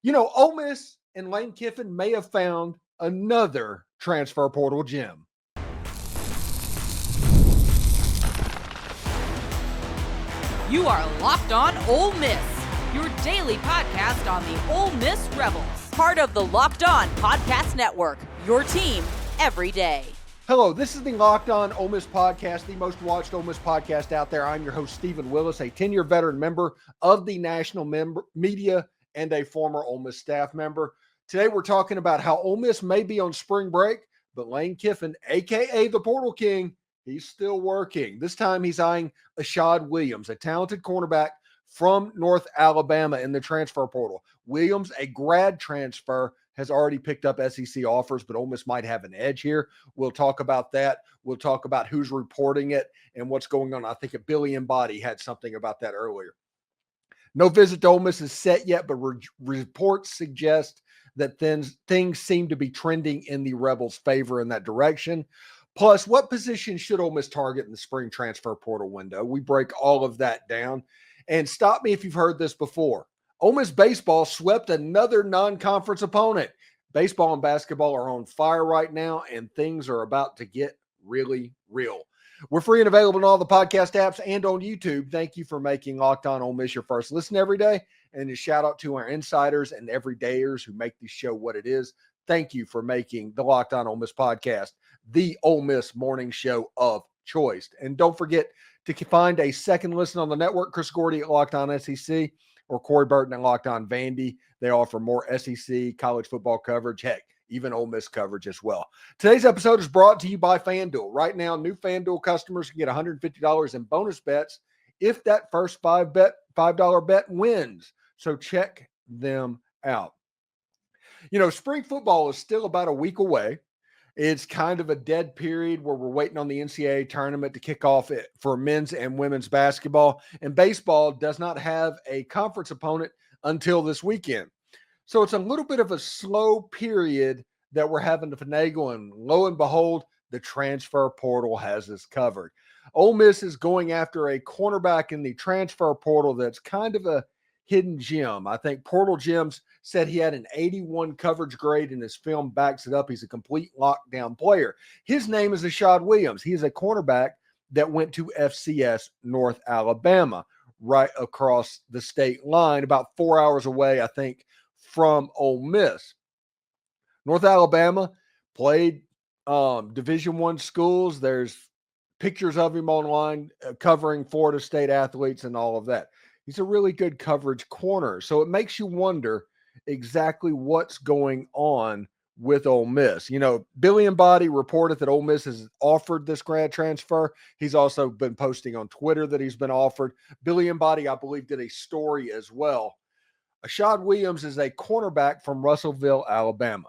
Ole Miss and Lane Kiffin may have found another transfer portal gem. You are Locked On Ole Miss, your daily podcast on the Ole Miss Rebels. Part of the Locked On Podcast Network, your team every day. Hello, this is the Locked On Ole Miss podcast, the most watched Ole Miss podcast out there. I'm your host, Steven Willis, a 10-year veteran member of the national media and a former Ole Miss staff member. Today, we're talking about how Ole Miss may be on spring break, but Lane Kiffin, a.k.a. the Portal King, he's still working. This time, he's eyeing Ashaad Williams, a talented cornerback from North Alabama in the transfer portal. Williams, a grad transfer, has already picked up SEC offers, but Ole Miss might have an edge here. We'll talk about that. We'll talk about who's reporting it and what's going on. I think Billy Embody had something about that earlier. No visit to Ole Miss is set yet, but reports suggest that things seem to be trending in the Rebels' favor in that direction. Plus, what position should Ole Miss target in the spring transfer portal window? We break all of that down. And stop me if you've heard this before. Ole Miss baseball swept another non-conference opponent. Baseball and basketball are on fire right now, and things are about to get really real. We're free and available on all the podcast apps and on YouTube. Thank you for making Locked On Ole Miss your first listen every day. And a shout out to our insiders and everydayers who make this show what it is. Thank you for making the Locked On Ole Miss podcast the Ole Miss morning show of choice. And don't forget to find a second listen on the network. Chris Gordy at Locked On SEC or Corey Burton at Locked On Vandy. They offer more SEC college football coverage. Heck, even Ole Miss coverage as well. Today's episode is brought to you by FanDuel. Right now, new FanDuel customers can get $150 in bonus bets if that first $5 bet wins. So check them out. Spring football is still about a week away. It's kind of a dead period where we're waiting on the NCAA tournament to kick off for men's and women's basketball. And baseball does not have a conference opponent until this weekend. So it's a little bit of a slow period that we're having to finagle. And lo and behold, the transfer portal has us covered. Ole Miss is going after a cornerback in the transfer portal that's kind of a hidden gem. I think Portal Gems said he had an 81 coverage grade, and his film backs it up. He's a complete lockdown player. His name is Ashaad Williams. He is a cornerback that went to FCS North Alabama, right across the state line, about 4 hours away, I think, from Ole Miss. North Alabama played Division I schools. There's pictures of him online covering Florida State athletes and all of that. He's a really good coverage corner. So it makes you wonder exactly what's going on with Ole Miss. Billy Embody reported that Ole Miss has offered this grad transfer. He's also been posting on Twitter that he's been offered. Billy Embody, I believe, did a story as well. Ashaad Williams is a cornerback from Russellville, Alabama.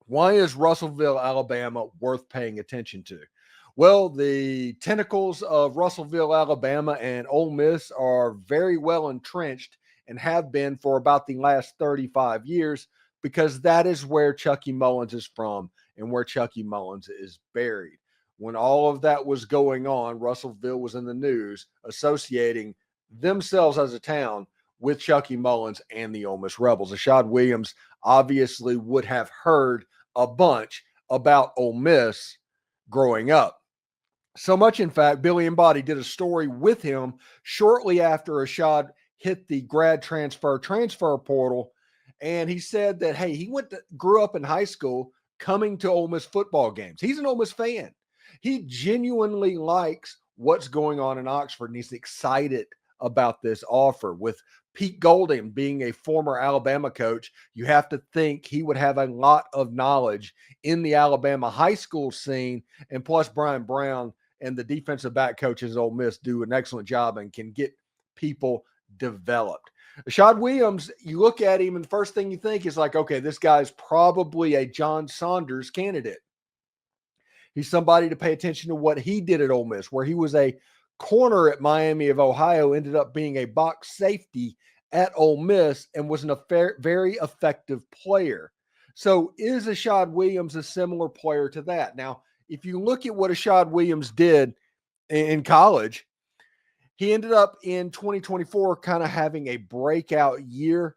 Why is Russellville, Alabama worth paying attention to? Well, the tentacles of Russellville, Alabama and Ole Miss are very well entrenched and have been for about the last 35 years because that is where Chucky Mullins is from and where Chucky Mullins is buried. When all of that was going on, Russellville was in the news associating themselves as a town with Chucky Mullins and the Ole Miss Rebels. Ashaad Williams obviously would have heard a bunch about Ole Miss growing up. So much, in fact, Billy Embody did a story with him shortly after Ashaad hit the grad transfer portal. And he said that, hey, he grew up in high school coming to Ole Miss football games. He's an Ole Miss fan. He genuinely likes what's going on in Oxford, and he's excited about this offer. With Pete Golding being a former Alabama coach, you have to think he would have a lot of knowledge in the Alabama high school scene. And plus, Brian Brown and the defensive back coaches at Ole Miss do an excellent job and can get people developed. Ashaad Williams, you look at him and the first thing you think is like, okay, this guy's probably a John Saunders candidate. He's somebody to pay attention to what he did at Ole Miss, where he was a corner at Miami of Ohio, ended up being a box safety at Ole Miss and was a very effective player. So is Ashaad Williams a similar player to that? Now, if you look at what Ashaad Williams did in college, he ended up in 2024 kind of having a breakout year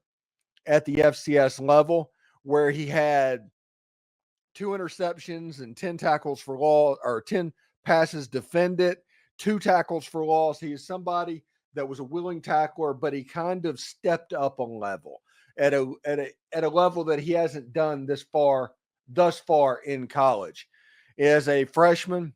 at the FCS level, where he had 2 interceptions and 10 tackles for loss, or 10 passes defended, 2 tackles for loss. He is somebody that was a willing tackler, but he kind of stepped up a level at a level that he hasn't done thus far in college. As a freshman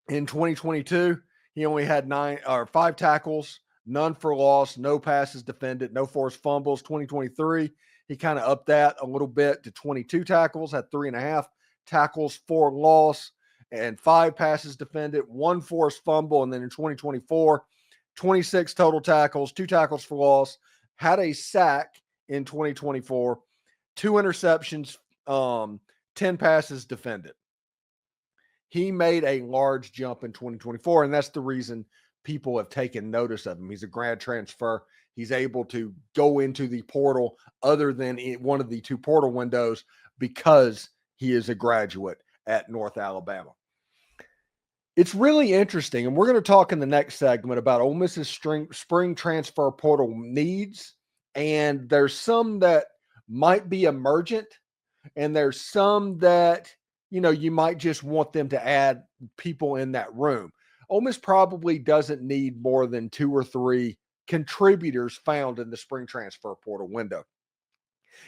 in 2022, he only had 5 tackles, none for loss, no passes defended, no forced fumbles. 2023, he kind of upped that a little bit to 22 tackles, had 3.5 tackles for loss, and 5 passes defended, 1 forced fumble. And then in 2024, 26 total tackles, 2 tackles for loss, had a sack in 2024, 2 interceptions, 10 passes defended. He made a large jump in 2024, and that's the reason people have taken notice of him. He's a grad transfer. He's able to go into the portal other than in one of the 2 portal windows because he is a graduate at North Alabama. It's really interesting, and we're going to talk in the next segment about Ole Miss's spring transfer portal needs, and there's some that might be emergent, and there's some that, you might just want them to add people in that room. Ole Miss probably doesn't need more than 2 or 3 contributors found in the spring transfer portal window.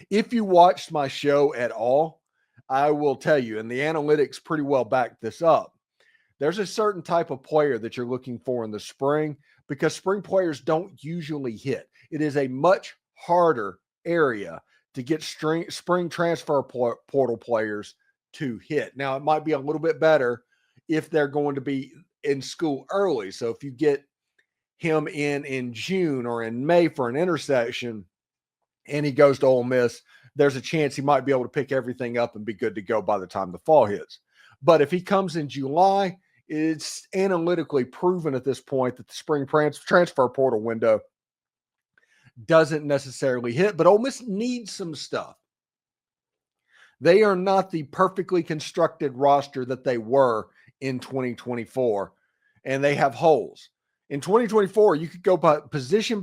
If you watched my show at all, I will tell you, and the analytics pretty well back this up, there's a certain type of player that you're looking for in the spring, because spring players don't usually hit. It is a much harder area to get spring transfer portal players to hit. Now, it might be a little bit better if they're going to be in school early. So if you get him in June or in May for an intersection and he goes to Ole Miss, there's a chance he might be able to pick everything up and be good to go by the time the fall hits. But if he comes in July, it's analytically proven at this point that the spring transfer portal window doesn't necessarily hit, but Ole Miss needs some stuff. They are not the perfectly constructed roster that they were in 2024, and they have holes. In 2024, you could go by position,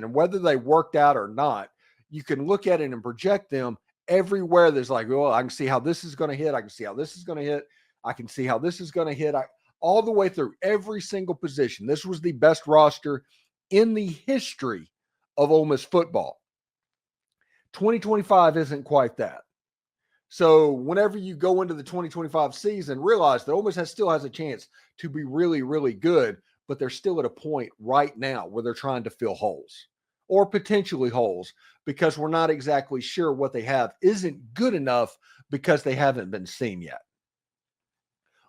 and whether they worked out or not, you can look at it and project them everywhere. There's like, I can see how this is going to hit. I can see how this is going to hit. I can see how this is going to hit. All the way through every single position. This was the best roster in the history of Ole Miss football. 2025 isn't quite that. So whenever you go into the 2025 season, realize that Ole Miss still has a chance to be really, really good, but they're still at a point right now where they're trying to fill holes or potentially holes, because we're not exactly sure what they have isn't good enough because they haven't been seen yet.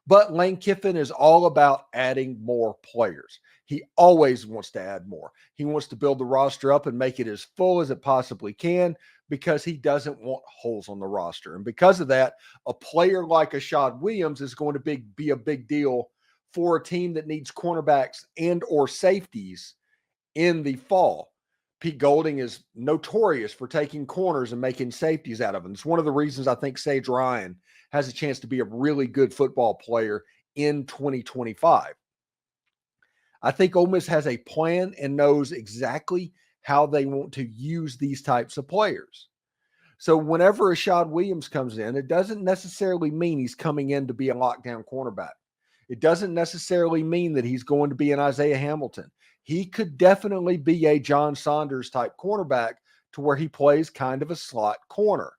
But Lane Kiffin is all about adding more players. He always wants to add more. He wants to build the roster up and make it as full as it possibly can, because he doesn't want holes on the roster. And because of that, a player like Ashaad Williams is going to be a big deal for a team that needs cornerbacks and or safeties in the fall. Pete Golding is notorious for taking corners and making safeties out of them. It's one of the reasons I think Sage Ryan has a chance to be a really good football player in 2025. I think Ole Miss has a plan and knows exactly how they want to use these types of players. So whenever Ashaad Williams comes in, it doesn't necessarily mean he's coming in to be a lockdown cornerback. It doesn't necessarily mean that he's going to be an Isaiah Hamilton. He could definitely be a John Saunders type cornerback to where he plays kind of a slot corner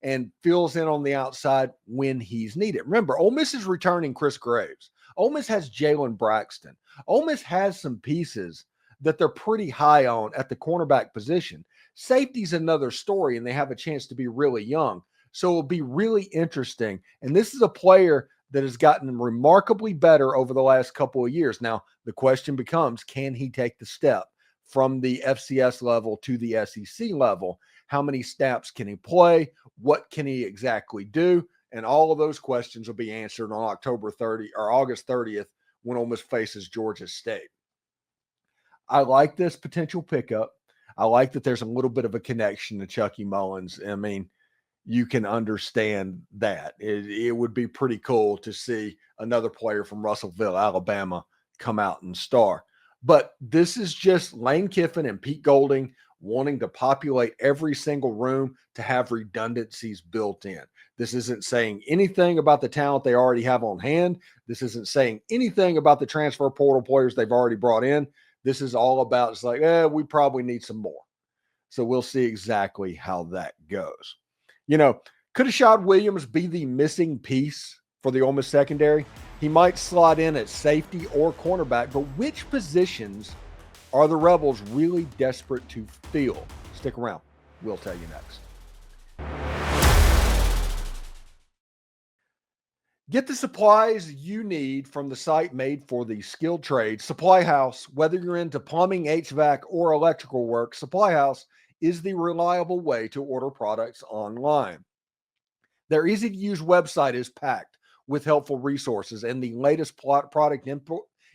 and fills in on the outside when he's needed. Remember, Ole Miss is returning Chris Graves. Ole Miss has Jalen Braxton. Ole Miss has some pieces that they're pretty high on at the cornerback position. Safety's another story, and they have a chance to be really young. So it'll be really interesting. And this is a player that has gotten remarkably better over the last couple of years. Now, the question becomes, can he take the step from the FCS level to the SEC level? How many snaps can he play? What can he exactly do? And all of those questions will be answered on August 30th when Ole Miss faces Georgia State. I like this potential pickup. I like that there's a little bit of a connection to Chucky Mullins. I mean, you can understand that. It would be pretty cool to see another player from Russellville, Alabama, come out and star. But this is just Lane Kiffin and Pete Golding wanting to populate every single room to have redundancies built in. This isn't saying anything about the talent they already have on hand. This isn't saying anything about the transfer portal players they've already brought in. This is all about, it's like, we probably need some more. So we'll see exactly how that goes. Could Ashaad Williams be the missing piece for the Ole Miss secondary? He might slot in at safety or cornerback, but which positions are the Rebels really desperate to fill? Stick around. We'll tell you next. Get the supplies you need from the site made for the skilled trades, Supply House. Whether you're into plumbing, HVAC, or electrical work, Supply House is the reliable way to order products online. Their easy-to-use website is packed with helpful resources, and the latest product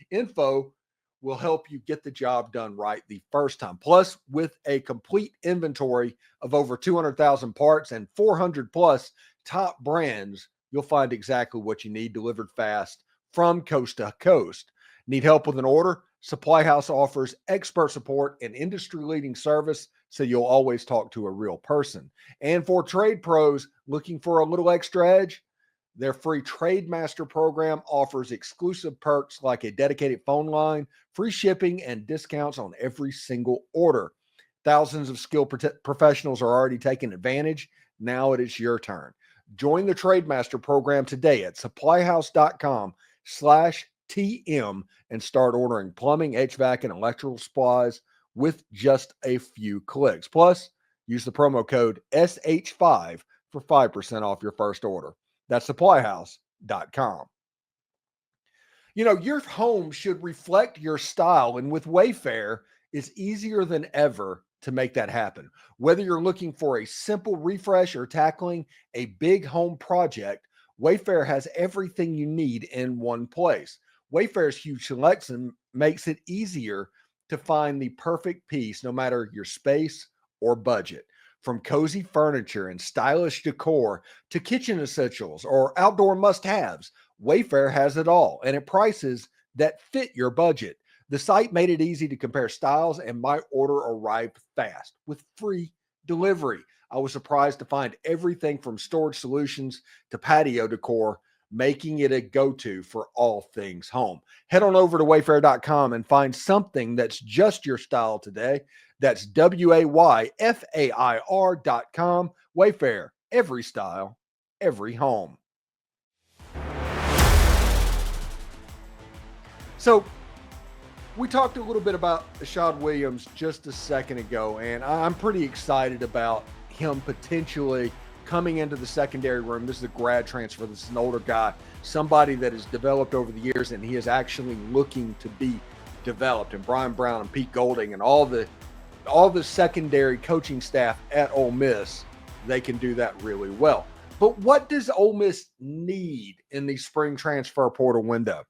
info will help you get the job done right the first time. Plus, with a complete inventory of over 200,000 parts and 400 plus top brands, you'll find exactly what you need delivered fast from coast to coast. Need help with an order? Supply House offers expert support and industry-leading service, so you'll always talk to a real person. And for trade pros looking for a little extra edge, their free Trade Master program offers exclusive perks like a dedicated phone line, free shipping, and discounts on every single order. Thousands of skilled professionals are already taking advantage. Now it is your turn. Join the Trade Master program today at supplyhouse.com/TM and start ordering plumbing, HVAC, and electrical supplies with just a few clicks. Plus, use the promo code SH5 for 5% off your first order. That's supplyhouse.com. Your home should reflect your style, and with Wayfair, it's easier than ever to make that happen. Whether you're looking for a simple refresh or tackling a big home project, Wayfair has everything you need in one place. Wayfair's huge selection makes it easier to find the perfect piece no matter your space or budget. From cozy furniture and stylish decor to kitchen essentials or outdoor must-haves, Wayfair has it all, and at prices that fit your budget. The site made it easy to compare styles, and my order arrived fast with free delivery. I was surprised to find everything from storage solutions to patio decor, making it a go-to for all things home. Head on over to wayfair.com and find something that's just your style today. That's WAYFAIR.com. Wayfair, every style, every home. So we talked a little bit about Ashaad Williams just a second ago, and I'm pretty excited about him potentially coming into the secondary room. This is a grad transfer. This is an older guy, somebody that has developed over the years, and he is actually looking to be developed. And Brian Brown and Pete Golding and all the secondary coaching staff at Ole Miss, they can do that really well. But what does Ole Miss need in the spring transfer portal window?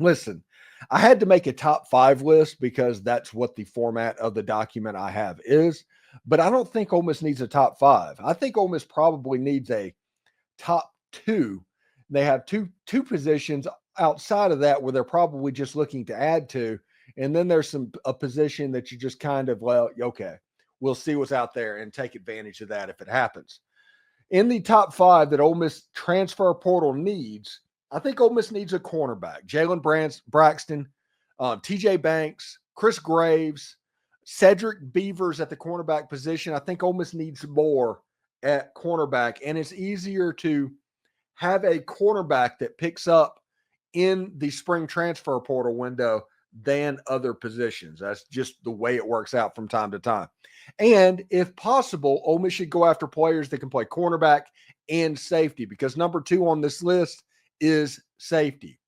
Listen, I had to make a top 5 list because that's what the format of the document I have is. But I don't think Ole Miss needs a top 5. I think Ole Miss probably needs a top 2. They have two positions outside of that where they're probably just looking to add to. And then there's a position that you just kind of, okay, we'll see what's out there and take advantage of that if it happens. In the top 5 that Ole Miss transfer portal needs, I think Ole Miss needs a cornerback. Jalen Braxton, TJ Banks, Chris Graves, Cedric Beavers at the cornerback position. I think Ole Miss needs more at cornerback, and it's easier to have a cornerback that picks up in the spring transfer portal window than other positions. That's just the way it works out from time to time. And if possible, Ole Miss should go after players that can play cornerback and safety, because number 2 on this list is safety.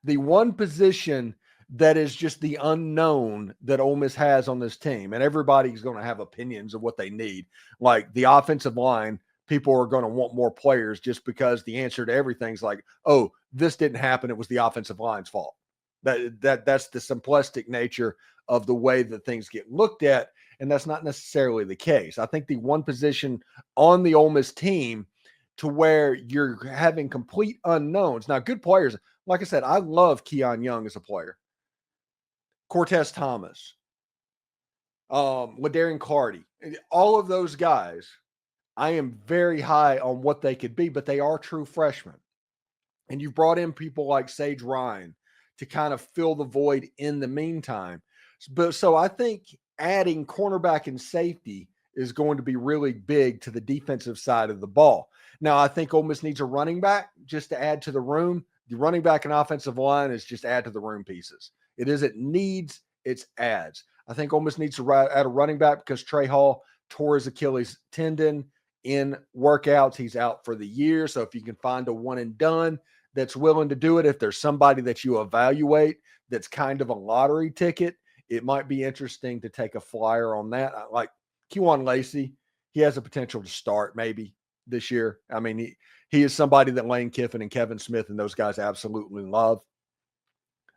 The one position that is just the unknown that Ole Miss has on this team, and everybody's going to have opinions of what they need. Like the offensive line, people are going to want more players just because the answer to everything's like, oh, this didn't happen, it was the offensive line's fault. That's the simplistic nature of the way that things get looked at, and that's not necessarily the case. I think the one position on the Ole Miss team to where you're having complete unknowns. Now, good players, like I said, I love Keon Young as a player. Cortez Thomas, LaDarian Clardy, all of those guys, I am very high on what they could be, but they are true freshmen. And you brought in people like Sage Ryan to kind of fill the void in the meantime. But so I think adding cornerback and safety is going to be really big to the defensive side of the ball. Now, I think Ole Miss needs a running back just to add to the room. The running back and offensive line is just add to the room pieces. It isn't needs, it's adds. I think Ole Miss needs to add a running back because Trey Hall tore his Achilles tendon in workouts. He's out for the year. So if you can find a one and done that's willing to do it, if there's somebody that you evaluate that's kind of a lottery ticket, it might be interesting to take a flyer on that. Like Kewan Lacey, he has a potential to start maybe this year. I mean, he is somebody that Lane Kiffin and Kevin Smith and those guys absolutely love.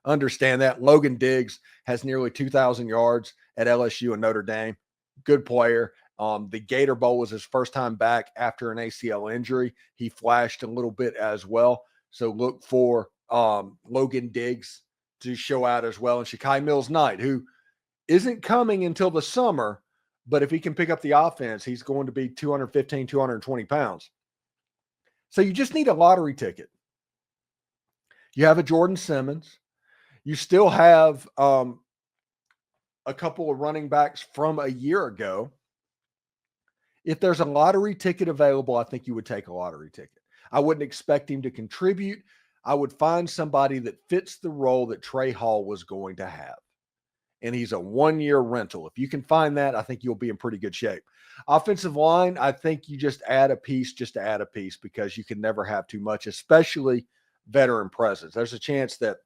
Understand that. Logan Diggs has nearly 2,000 yards at LSU and Notre Dame. Good player. The Gator Bowl was his first time back after an ACL injury. He flashed a little bit as well. So look for Logan Diggs to show out as well. And Shakai Mills-Knight, who isn't coming until the summer, but if he can pick up the offense, he's going to be 215, 220 pounds. So you just need a lottery ticket. You have a Jordan Simmons. You still have a couple of running backs from a year ago. If there's a lottery ticket available, I think you would take a lottery ticket. I wouldn't expect him to contribute. I would find somebody that fits the role that Trey Hall was going to have. And he's a one-year rental. If you can find that, I think you'll be in pretty good shape. Offensive line, I think you just add a piece just to add a piece because you can never have too much, especially veteran presence. There's a chance that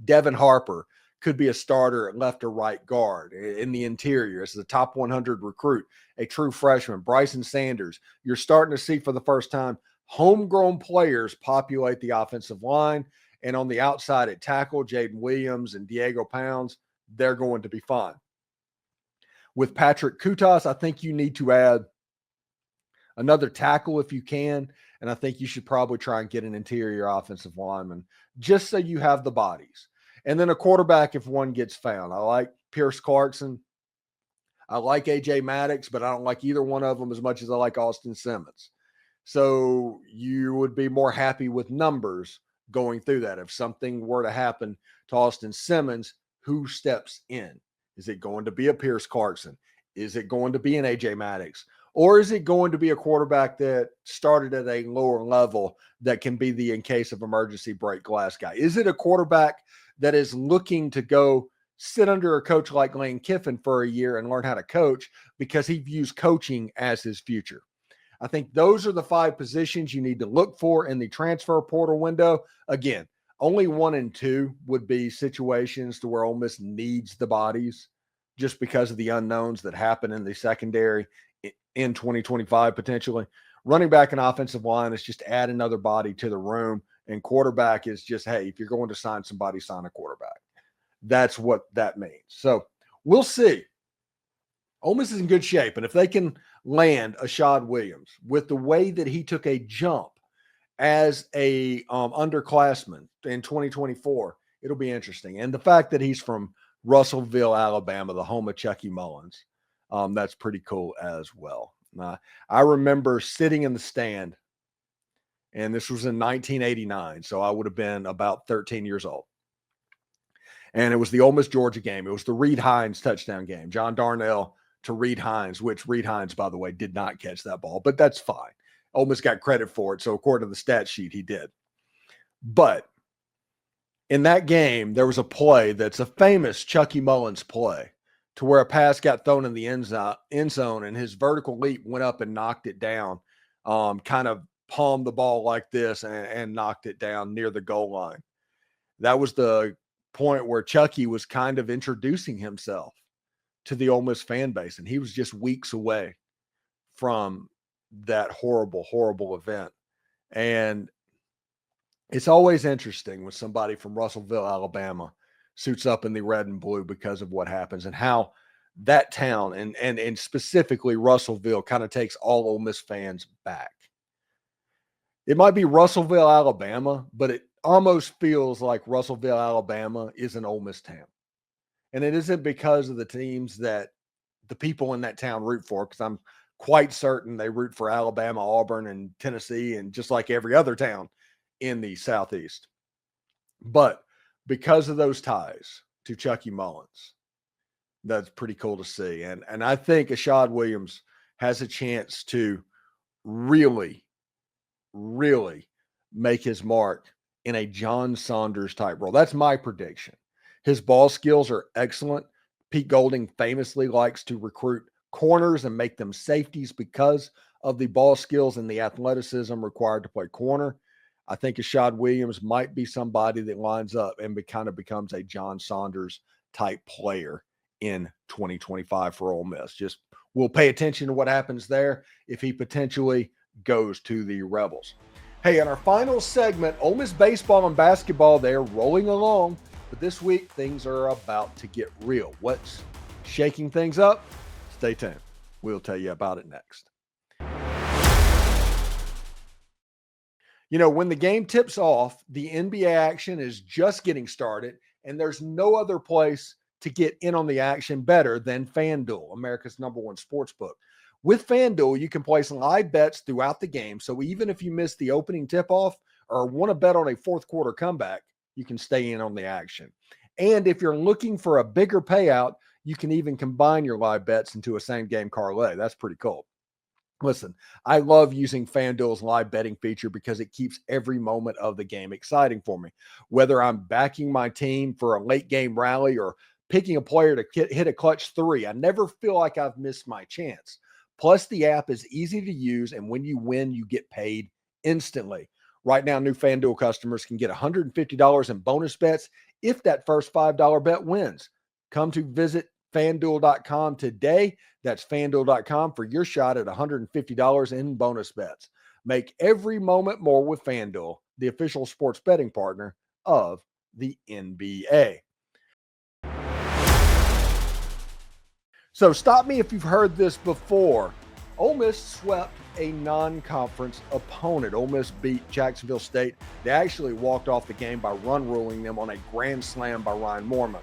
Devin Harper could be a starter at left or right guard in the interior as the top 100 recruit, a true freshman. Bryson Sanders, you're starting to see for the first time homegrown players populate the offensive line. And on the outside at tackle, Jaden Williams and Diego Pounds, they're going to be fine. With Patrick Kutas, I think you need to add another tackle if you can. And I think you should probably try and get an interior offensive lineman just so you have the bodies. And then a quarterback if one gets found. I like Pierce Clarkson. I like A.J. Maddox, but I don't like either one of them as much as I like Austin Simmons. So you would be more happy with numbers going through that. If something were to happen to Austin Simmons, who steps in? Is it going to be a Pierce Clarkson? Is it going to be an A.J. Maddox? Or is it going to be a quarterback that started at a lower level that can be the in case of emergency break glass guy? Is it a quarterback that is looking to go sit under a coach like Lane Kiffin for a year and learn how to coach because he views coaching as his future? I think those are the 5 positions you need to look for in the transfer portal window. Again, only 1 and 2 would be situations to where Ole Miss needs the bodies just because of the unknowns that happen in the secondary in 2025 potentially. Running back and offensive line is just add another body to the room. And quarterback is just, hey, if you're going to sign somebody, sign a quarterback. That's what that means. So we'll see. Ole Miss is in good shape. And if they can land Ashaad Williams with the way that he took a jump as a underclassman in 2024, it'll be interesting. And the fact that he's from Russellville, Alabama, the home of Chucky Mullins, that's pretty cool as well. I remember sitting in the stand, and this was in 1989, so I would have been about 13 years old. And it was the Ole Miss Georgia game. It was the Reed Hines touchdown game. John Darnell to Reed Hines, which Reed Hines, by the way, did not catch that ball, but that's fine. Ole Miss got credit for it, so according to the stat sheet, he did. But in that game, there was a play that's a famous Chucky Mullins play to where a pass got thrown in the end zone, and his vertical leap went up and knocked it down, kind of palmed the ball like this and knocked it down near the goal line. That was the point where Chucky was kind of introducing himself to the Ole Miss fan base, and he was just weeks away from that horrible, horrible event. And it's always interesting when somebody from Russellville, Alabama suits up in the red and blue because of what happens and how that town and specifically Russellville kind of takes all Ole Miss fans back. It might be Russellville, Alabama, but it almost feels like Russellville, Alabama is an Ole Miss town. And it isn't because of the teams that the people in that town root for, because I'm quite certain they root for Alabama, Auburn, and Tennessee, and just like every other town in the Southeast. But because of those ties to Chucky Mullins, that's pretty cool to see. And I think Ashaad Williams has a chance to really, really make his mark in a John Saunders type role. That's my prediction. His ball skills are excellent. Pete Golding famously likes to recruit corners and make them safeties because of the ball skills and the athleticism required to play corner. I think Ashaad Williams might be somebody that lines up and kind of becomes a John Saunders type player in 2025 for Ole Miss. Just we'll pay attention to what happens there if he potentially goes to the Rebels. Hey, in our final segment, Ole Miss baseball and basketball, they're rolling along, but this week things are about to get real. What's shaking things up? Stay tuned. We'll tell you about it next. You know, when the game tips off, the NBA action is just getting started, and there's no other place to get in on the action better than FanDuel, America's #1 sports book. With FanDuel, you can place live bets throughout the game, so even if you miss the opening tip-off or want to bet on a fourth quarter comeback, you can stay in on the action. And if you're looking for a bigger payout, you can even combine your live bets into a same-game parlay. That's pretty cool. Listen, I love using FanDuel's live betting feature because it keeps every moment of the game exciting for me. Whether I'm backing my team for a late game rally or picking a player to hit a clutch three, I never feel like I've missed my chance. Plus, the app is easy to use, and when you win, you get paid instantly. Right now, new FanDuel customers can get $150 in bonus bets if that first $5 bet wins. Come to visit FanDuel.com today. That's FanDuel.com for your shot at $150 in bonus bets. Make every moment more with FanDuel, the official sports betting partner of the NBA. So stop me if you've heard this before. Ole Miss swept a non-conference opponent. Ole Miss beat Jacksonville State. They actually walked off the game by run ruling them on a grand slam by Ryan Mormon,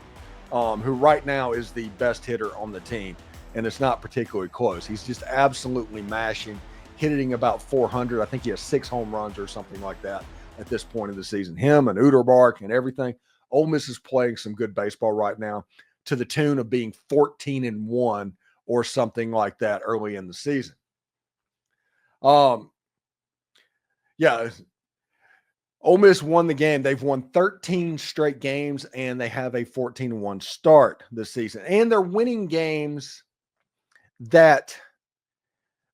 who right now is the best hitter on the team. And it's not particularly close. He's just absolutely mashing, hitting about 400. I think he has 6 home runs or something like that at this point of the season. Him and Uderbark and everything. Ole Miss is playing some good baseball right now to the tune of being 14-1 or something like that early in the season. Ole Miss won the game. They've won 13 straight games, and they have a 14-1 start this season. And they're winning games that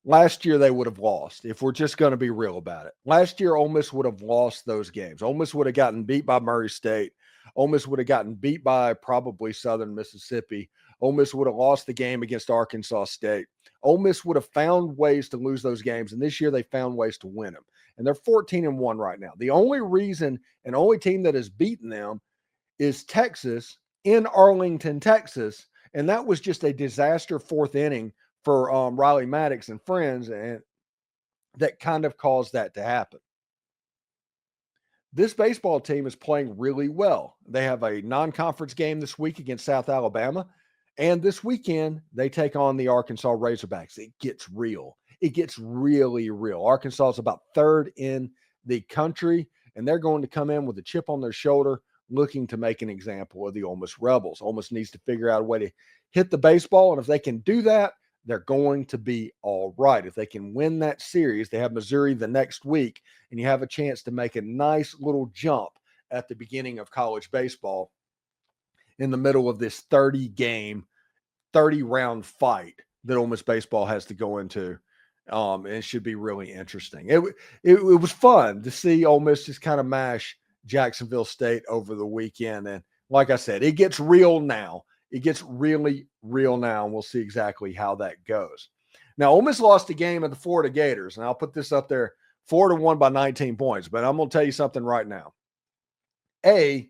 last year they would have lost, if we're just going to be real about it. Last year, Ole Miss would have lost those games. Ole Miss would have gotten beat by Murray State. Ole Miss would have gotten beat by probably Southern Mississippi. Ole Miss would have lost the game against Arkansas State. Ole Miss would have found ways to lose those games, and this year they found ways to win them. And they're 14-1 right now. The only reason and only team that has beaten them is Texas in Arlington, Texas, and that was just a disaster fourth inning for Riley Maddox and friends, and that kind of caused that to happen. This baseball team is playing really well. They have a non-conference game this week against South Alabama, and this weekend they take on the Arkansas Razorbacks. It gets real. It gets really real. Arkansas is about 3rd in the country, and they're going to come in with a chip on their shoulder looking to make an example of the Ole Miss Rebels. Ole Miss needs to figure out a way to hit the baseball, and if they can do that, they're going to be all right. If they can win that series, they have Missouri the next week, and you have a chance to make a nice little jump at the beginning of college baseball in the middle of this 30-round fight that Ole Miss baseball has to go into. And it should be really interesting. It was fun to see Ole Miss just kind of mash Jacksonville State over the weekend. And like I said, it gets real now. It gets really real now, and we'll see exactly how that goes. Now, Ole Miss lost a game at the Florida Gators, and I'll put this up there. Florida won by 19 points, but I'm going to tell you something right now. I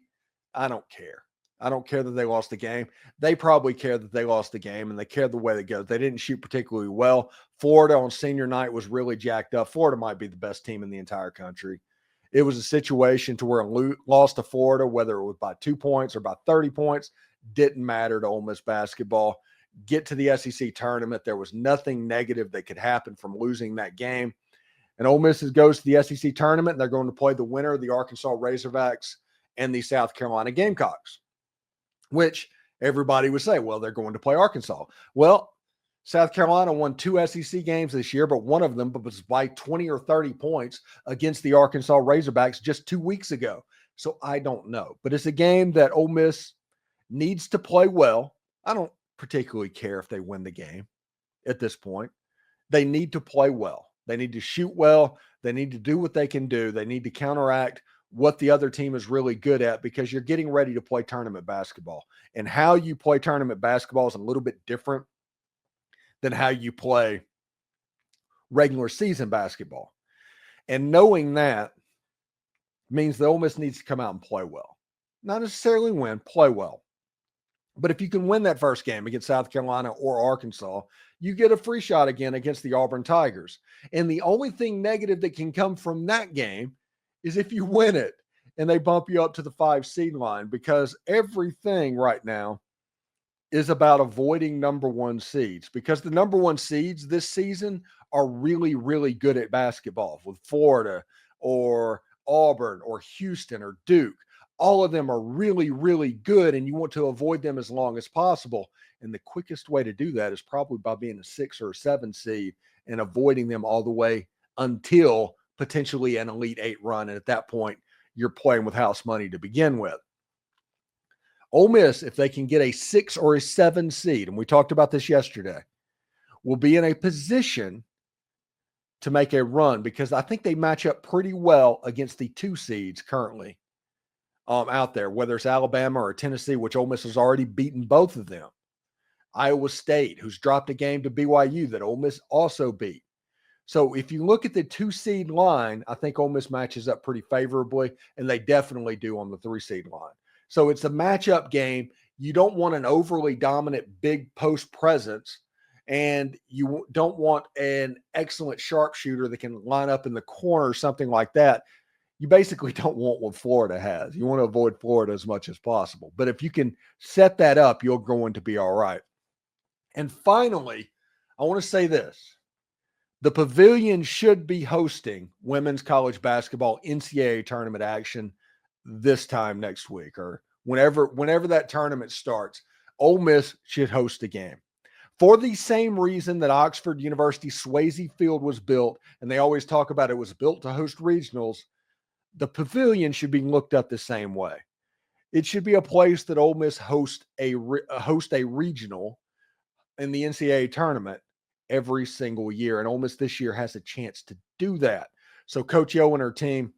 don't care. I don't care that they lost the game. They probably care that they lost the game, and they care the way they go. They didn't shoot particularly well. Florida on senior night was really jacked up. Florida might be the best team in the entire country. It was a situation to where a loss to Florida, whether it was by 2 points or by 30 points, didn't matter to Ole Miss basketball. Get to the SEC tournament. There was nothing negative that could happen from losing that game. And Ole Miss goes to the SEC tournament, and they're going to play the winner of the Arkansas Razorbacks and the South Carolina Gamecocks, which everybody would say, well, they're going to play Arkansas. Well, South Carolina won 2 SEC games this year, but one of them was by 20 or 30 points against the Arkansas Razorbacks just 2 weeks ago. So I don't know. But it's a game that Ole Miss needs to play well. I don't particularly care if they win the game at this point. They need to play well. They need to shoot well. They need to do what they can do. They need to counteract what the other team is really good at, because you're getting ready to play tournament basketball. And how you play tournament basketball is a little bit different than how you play regular season basketball. And knowing that means the Ole Miss needs to come out and play well. Not necessarily win, play well. But if you can win that first game against South Carolina or Arkansas, you get a free shot again against the Auburn Tigers. And the only thing negative that can come from that game is if you win it and they bump you up to the 5 seed line, because everything right now is about avoiding number 1 seeds, because the number 1 seeds this season are really, really good at basketball, with Florida or Auburn or Houston or Duke. All of them are really, really good, and you want to avoid them as long as possible. And the quickest way to do that is probably by being a 6 or a 7 seed and avoiding them all the way until potentially an Elite 8 run. And at that point, you're playing with house money to begin with. Ole Miss, if they can get a 6 or a 7 seed, and we talked about this yesterday, will be in a position to make a run, because I think they match up pretty well against the 2 seeds currently out there, whether it's Alabama or Tennessee, which Ole Miss has already beaten both of them. Iowa State, who's dropped a game to BYU that Ole Miss also beat. So if you look at the 2 seed line, I think Ole Miss matches up pretty favorably, and they definitely do on the 3 seed line. So it's a matchup game. You don't want an overly dominant big post presence, and you don't want an excellent sharpshooter that can line up in the corner or something like that. You basically don't want what Florida has. You want to avoid Florida as much as possible. But if you can set that up, you're going to be all right. And finally, I want to say this. The Pavilion should be hosting women's college basketball NCAA tournament action this time next week, or whenever that tournament starts. Ole Miss should host a game. For the same reason that Oxford University Swayze Field was built, and they always talk about it was built to host regionals, the Pavilion should be looked at the same way. It should be a place that Ole Miss host a regional in the NCAA tournament every single year, and Ole Miss this year has a chance to do that. So Coach Yo and her team,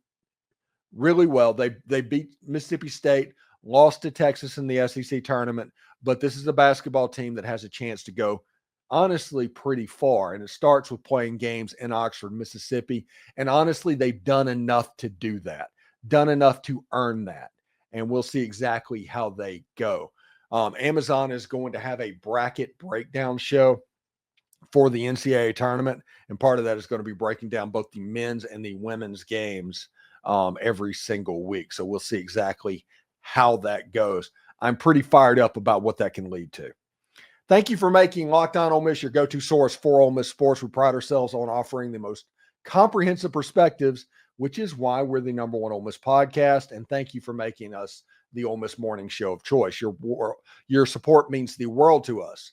really well. They beat Mississippi State, lost to Texas in the SEC tournament, but this is a basketball team that has a chance to go, honestly, pretty far. And it starts with playing games in Oxford, Mississippi. And honestly, they've done enough to do that, done enough to earn that. And we'll see exactly how they go. Amazon is going to have a bracket breakdown show for the NCAA tournament. And part of that is going to be breaking down both the men's and the women's games every single week. So we'll see exactly how that goes. I'm pretty fired up about what that can lead to. Thank you for making Locked On Ole Miss your go-to source for Ole Miss sports. We pride ourselves on offering the most comprehensive perspectives, which is why we're the number 1 Ole Miss podcast. And thank you for making us the Ole Miss morning show of choice. Your support means the world to us.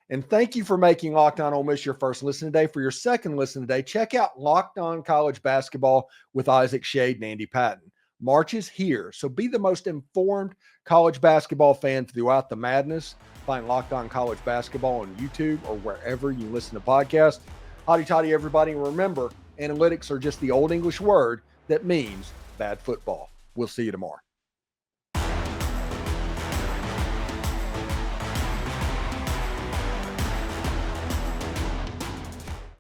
And thank you for making Locked On Ole Miss your first listen today. For your second listen today, check out Locked On College Basketball with Isaac Shade and Andy Patton. March is here, so be the most informed college basketball fan throughout the madness. Find Locked On College Basketball on YouTube or wherever you listen to podcasts. Hotty toddy, everybody. And remember, analytics are just the old English word that means bad football. We'll see you tomorrow.